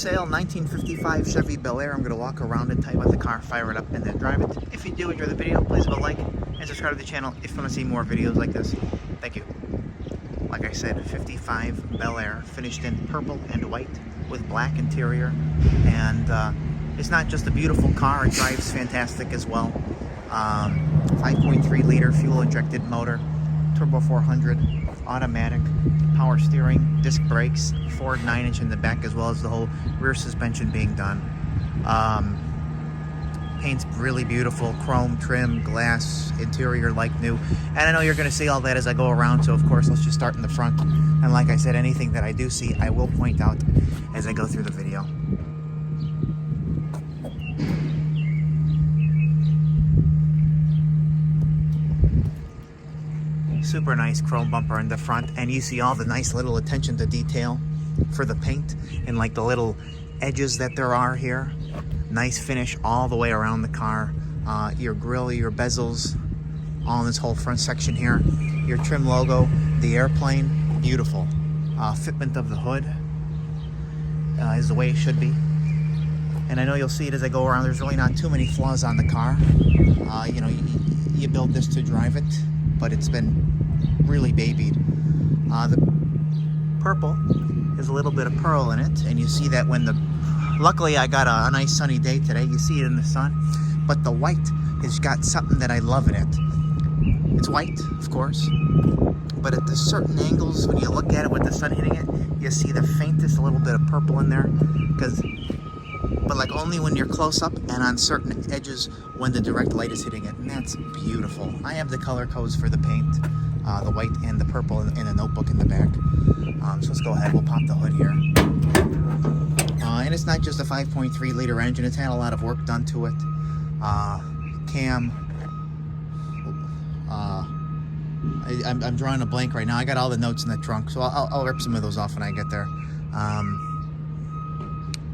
sale, 1955 Chevy Bel Air. I'm going to walk around and tell you about the car, fire it up, and then drive it. If you do enjoy the video, please leave a like and subscribe to the channel if you want to see more videos like this. Thank you. Like I said, 55 Bel Air, finished in purple and white with black interior. And it's not just a beautiful car, it drives fantastic as well. 5.3 liter fuel injected motor, turbo 400, automatic, power steering, disc brakes, Ford 9-inch in the back, as well as the whole rear suspension being done. Paint's really beautiful, chrome trim, glass, interior like new. And I know you're going to see all that as I go around, so of course let's just start in the front. And like I said, anything that I do see, I will point out as I go through the video. Super nice chrome bumper in the front, and you see all the nice little attention to detail for the paint and like the little edges that there are here. Nice finish all the way around the car. Your grille, your bezels, all in this whole front section here. Your trim logo, the airplane, beautiful. Fitment of the hood is the way it should be. And I know you'll see it as I go around. There's really not too many flaws on the car. You know, you build this to drive it, but it's been really babied. The purple has a little bit of pearl in it, and you see that when luckily I got a nice sunny day today, you see it in the sun, but the white has got something that I love in it. It's white, of course, but at the certain angles, when you look at it with the sun hitting it, you see the faintest little bit of purple in there, but like only when you're close up and on certain edges when the direct light is hitting it, and that's beautiful. I have the color codes for the paint, the white and the purple in a notebook in the back. So let's go ahead, we'll pop the hood here. And it's not just a 5.3 liter engine, it's had a lot of work done to it. Cam, I'm drawing a blank right now. I got all the notes in the trunk, so I'll rip some of those off when I get there.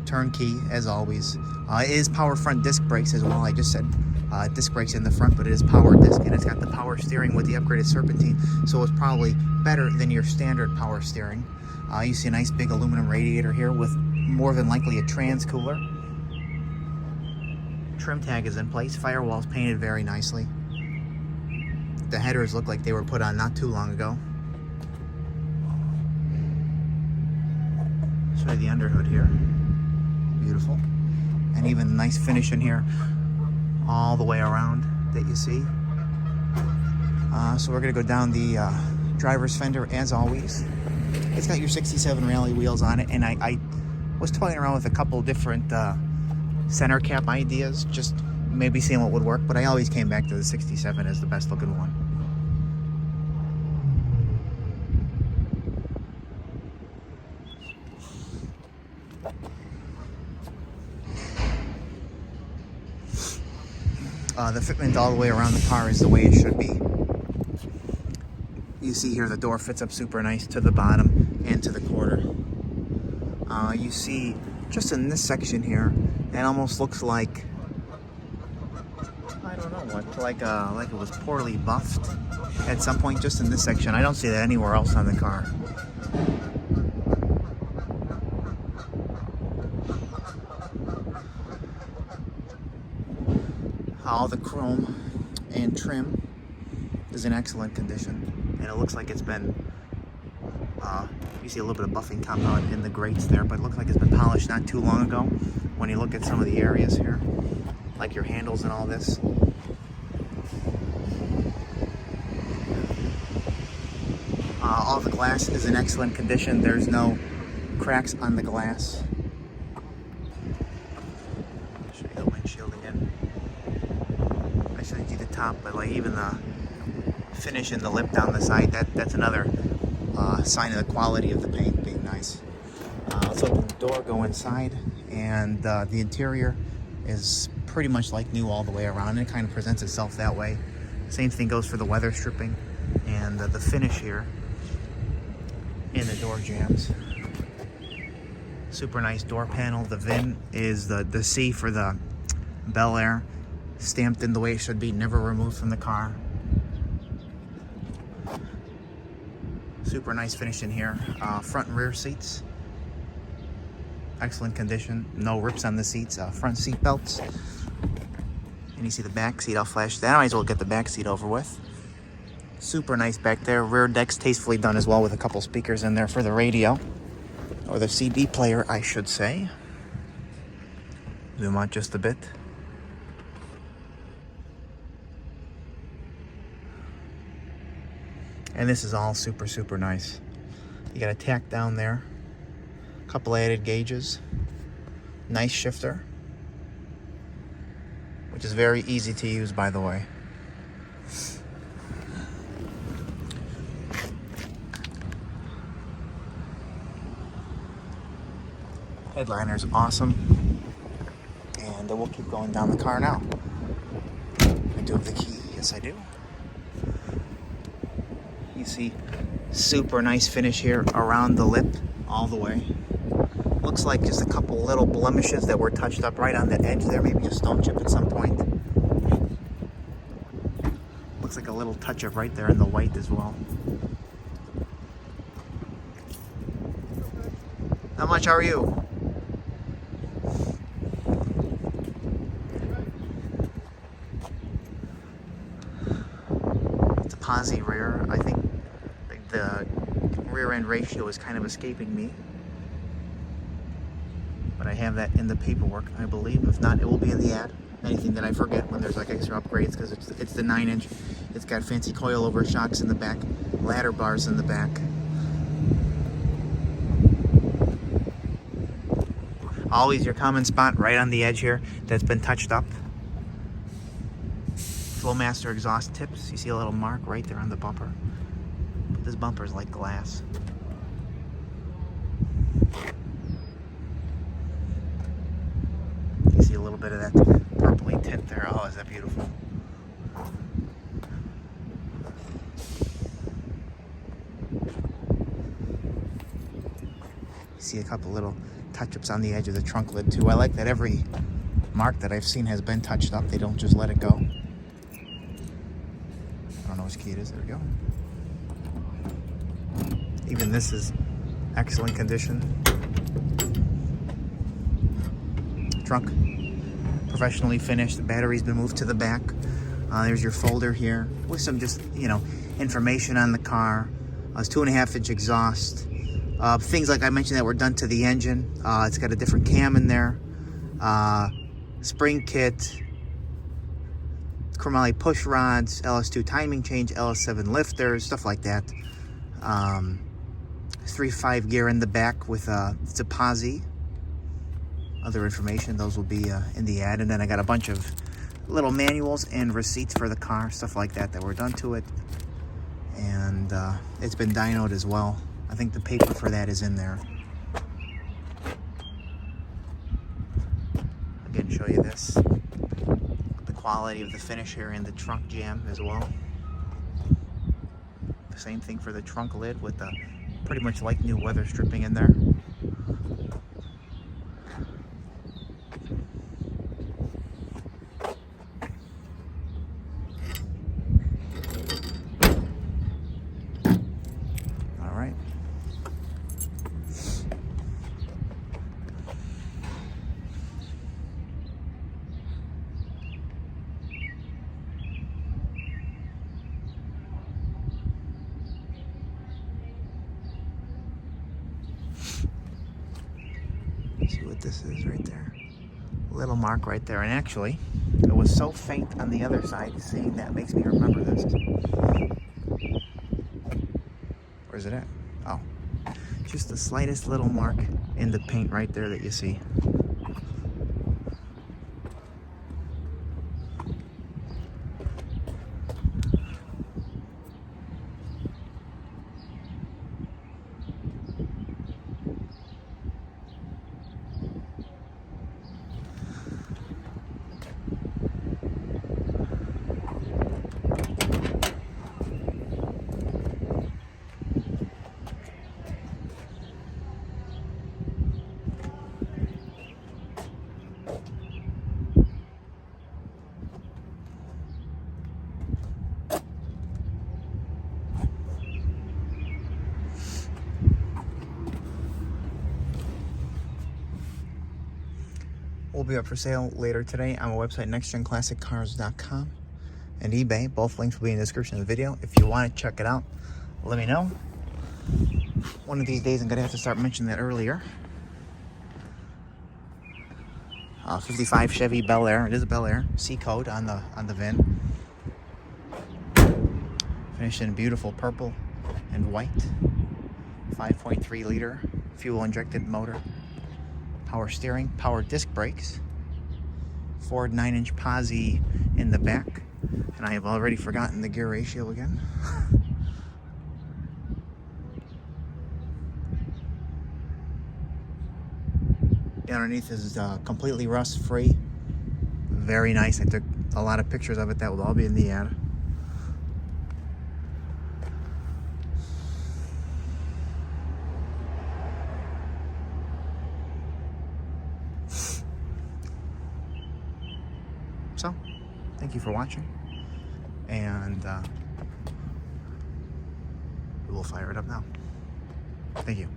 Turnkey, as always. It is power front disc brakes as well. I just said disc brakes in the front, but it is power disc, and it's got the power steering with the upgraded serpentine, so it's probably better than your standard power steering. You see a nice big aluminum radiator here with more than likely a trans cooler. Trim tag is in place. Firewall's painted very nicely. The headers look like they were put on not too long ago. Show you the underhood here. Beautiful. And even a nice finish in here all the way around that you see. So we're going to go down the driver's fender as always. It's got your 67 rally wheels on it, and I was toying around with a couple different center cap ideas, just maybe seeing what would work, but I always came back to the 67 as the best looking one. The fitment all the way around the car is the way it should be. You see here the door fits up super nice to the bottom and to the quarter. You see just in this section here, it almost looks like, I don't know what, like it was poorly buffed at some point just in this section. I don't see that anywhere else on the car. All the chrome and trim is in excellent condition, and it looks like it's been, you see a little bit of buffing compound in the grates there, but it looks like it's been polished not too long ago when you look at some of the areas here, like your handles and all this. All the glass is in excellent condition. There's no cracks on the glass. I'll show you the windshield again. I showed you the top, but like even the finish in the lip down the side, that's another sign of the quality of the paint being nice. Let's open the door, go inside, and the interior is pretty much like new all the way around, and it kind of presents itself that way. Same thing goes for the weather stripping and the finish here in the door jambs. Super nice door panel. The VIN is the C for the Bel Air, stamped in the way it should be, never removed from the car. Super nice finish in here. Front and rear seats. excellent condition. No rips on the seats, front seat belts. And you see the back seat, I'll flash that. I might as well get the back seat over with. Super nice back there. Rear deck's tastefully done as well with a couple speakers in there for the radio. Or the CD player, I should say. Zoom out just a bit. And this is all super, super nice. You got a tack down there. A couple added gauges. Nice shifter. Which is very easy to use, by the way. Headliner's awesome. And we'll keep going down the car now. I do have the key. Yes, I do. You see super nice finish here around the lip all the way. Looks like just a couple little blemishes that were touched up right on the edge there. Maybe a stone chip at some point. Looks like a little touch up right there in the white as well. How much are you? It's a Posi rear. I think the rear end ratio is kind of escaping me. But I have that in the paperwork, I believe. If not, it will be in the ad. Anything that I forget when there's like extra upgrades, because it's the 9-inch. It's got fancy coilover shocks in the back, ladder bars in the back. Always your common spot right on the edge here that's been touched up. Flowmaster exhaust tips. You see a little mark right there on the bumper. But this bumper is like glass. You see a little bit of that purpley tint there. Oh, is that beautiful? You see a couple little touch-ups on the edge of the trunk lid too. I like that every mark that I've seen has been touched up. They don't just let it go. I don't know which key it is. There we go. Even this is excellent condition. Trunk professionally finished. The battery's been moved to the back. There's your folder here with some just, information on the car. It's 2.5-inch exhaust. Things like I mentioned that were done to the engine. It's got a different cam in there. Spring kit. Chromoly push rods. LS2 timing change. LS7 lifters. Stuff like that. 3.5 gear in the back with it's a Posi. Other information, those will be in the ad. And then I got a bunch of little manuals and receipts for the car. Stuff like that were done to it. And it's been dynoed as well. I think the paper for that is in there. Again, show you this. The quality of the finish here in the trunk jam as well. The same thing for the trunk lid with the pretty much like new weather stripping in there. See what this is right there. Little mark right there. And actually, it was so faint on the other side. Seeing that makes me remember this. Where's it at? Oh. Just the slightest little mark in the paint right there that you see. be up for sale later today on my website, nextgenclassiccars.com, and eBay. Both links will be in the description of the video. If you want to check it out, let me know. One of these days I'm going to have to start mentioning that earlier. 55 Chevy Bel Air. It is a Bel Air. C code on the VIN. Finished in beautiful purple and white. 5.3 liter fuel injected motor. Power steering, power disc brakes. Ford 9-inch Posi in the back. And I have already forgotten the gear ratio again. The underneath is completely rust free. Very nice. I took a lot of pictures of it. That will all be in the ad. So, thank you for watching, and we will fire it up now. Thank you.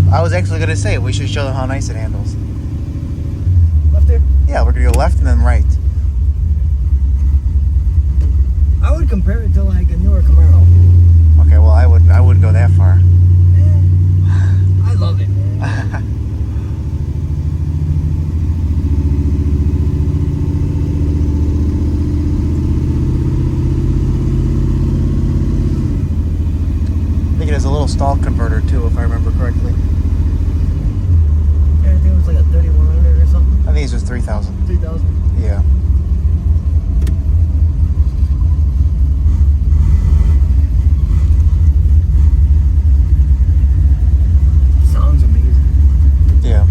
I was actually going to say, we should show them how nice it handles. Left there? Yeah, we're going to go left and then right. I would compare it to like a newer Camaro. Okay, well, I wouldn't go that far. I love it, man. I think it has a little stall converter too, if I remember correctly. Yeah, I think it was like a 3100 or something. I think it's just 3,000. 3,000? Yeah. Sounds amazing. Yeah.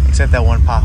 Except that one pothole.